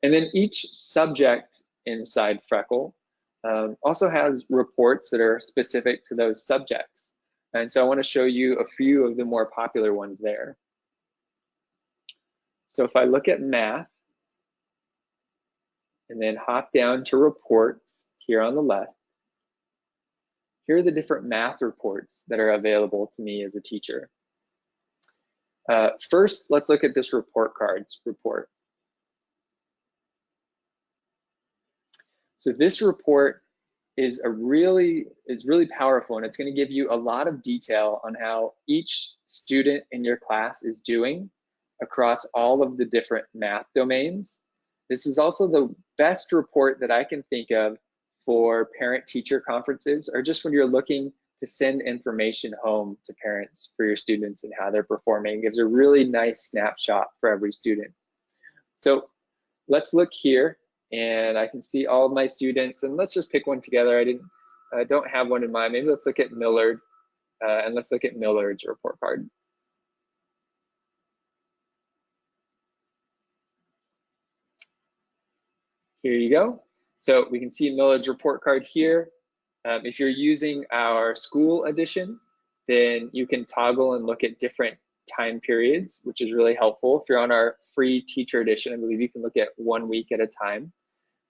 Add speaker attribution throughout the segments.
Speaker 1: And then each subject inside Freckle also has reports that are specific to those subjects. And so I want to show you a few of the more popular ones there. So if I look at math and then hop down to reports here on the left, here are the different math reports that are available to me as a teacher. First, let's look at this report cards report. So this report is really powerful, and it's going to give you a lot of detail on how each student in your class is doing across all of the different math domains. This is also the best report that I can think of for parent-teacher conferences, or just when you're looking to send information home to parents for your students and how they're performing. It gives a really nice snapshot for every student. So let's look here, and I can see all of my students, and let's just pick one together. I don't have one in mind. Maybe let's look at Millard, and let's look at Millard's report card. Here you go. So we can see Millard's report card here. If you're using our school edition, then you can toggle and look at different time periods, which is really helpful. If you're on our free teacher edition, I believe you can look at 1 week at a time.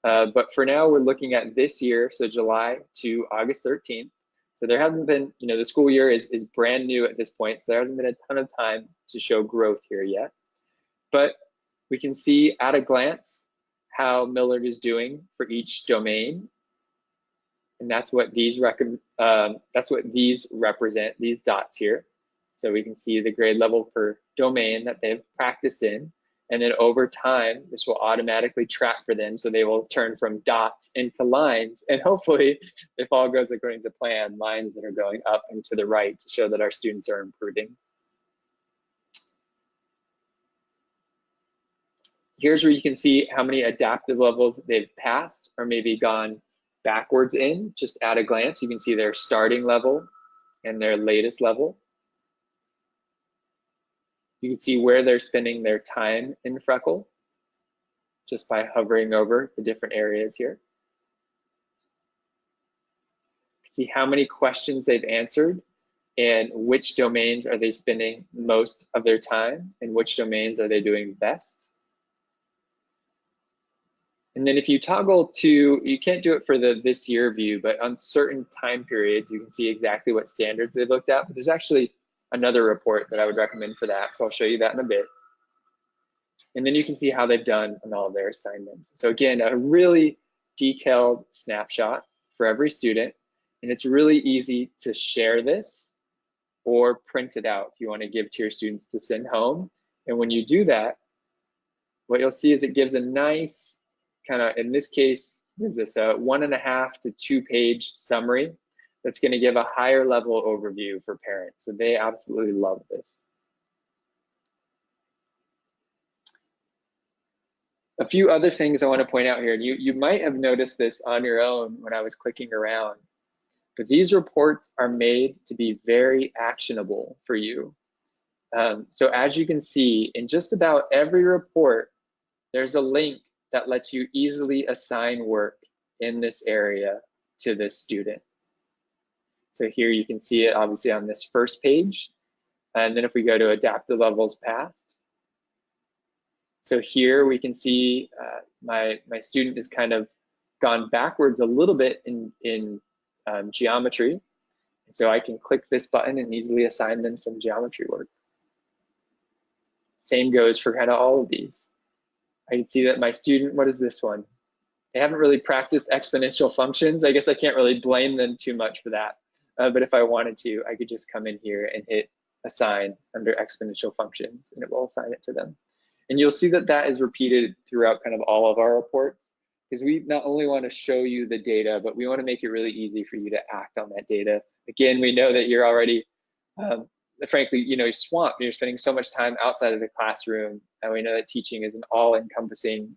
Speaker 1: But for now, we're looking at this year, so July to August 13th. So there hasn't been, the school year is brand new at this point, so there hasn't been a ton of time to show growth here yet. But we can see at a glance how Millard is doing for each domain. And that's what these represent, these dots here. So we can see the grade level per domain that they've practiced in. And then over time, this will automatically track for them. So they will turn from dots into lines. And hopefully, if all goes according to plan, lines that are going up and to the right to show that our students are improving. Here's where you can see how many adaptive levels they've passed or maybe gone backwards in. Just at a glance, you can see their starting level and their latest level. You can see where they're spending their time in Freckle just by hovering over the different areas here. You can see how many questions they've answered and which domains are they spending most of their time and which domains are they doing best. And then if you toggle to, you can't do it for the this year view, but on certain time periods, you can see exactly what standards they've looked at. But there's actually another report that I would recommend for that. So I'll show you that in a bit. And then you can see how they've done on all of their assignments. So again, a really detailed snapshot for every student. And it's really easy to share this or print it out if you want to give to your students to send home. And when you do that, what you'll see is it gives a nice kind of, in this case, is this a 1.5 to 2 page summary that's going to give a higher level overview for parents. So they absolutely love this. A few other things I want to point out here. You might have noticed this on your own when I was clicking around, but these reports are made to be very actionable for you. So as you can see, in just about every report, there's a link that lets you easily assign work in this area to this student. So here you can see it obviously on this first page. And then if we go to adaptive levels passed. So here we can see my student has kind of gone backwards a little bit in geometry. And so I can click this button and easily assign them some geometry work. Same goes for kind of all of these. I can see that my student, what is this one? They haven't really practiced exponential functions. I guess I can't really blame them too much for that. But if I wanted to, I could just come in here and hit assign under exponential functions, and it will assign it to them. And you'll see that that is repeated throughout kind of all of our reports, because we not only want to show you the data, but we want to make it really easy for you to act on that data. Again, we know that you're already, frankly, swamped. You're spending so much time outside of the classroom, and we know that teaching is an all-encompassing,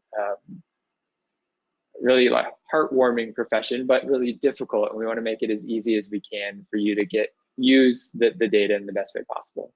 Speaker 1: really like heartwarming profession, but really difficult. And we want to make it as easy as we can for you to use the data in the best way possible.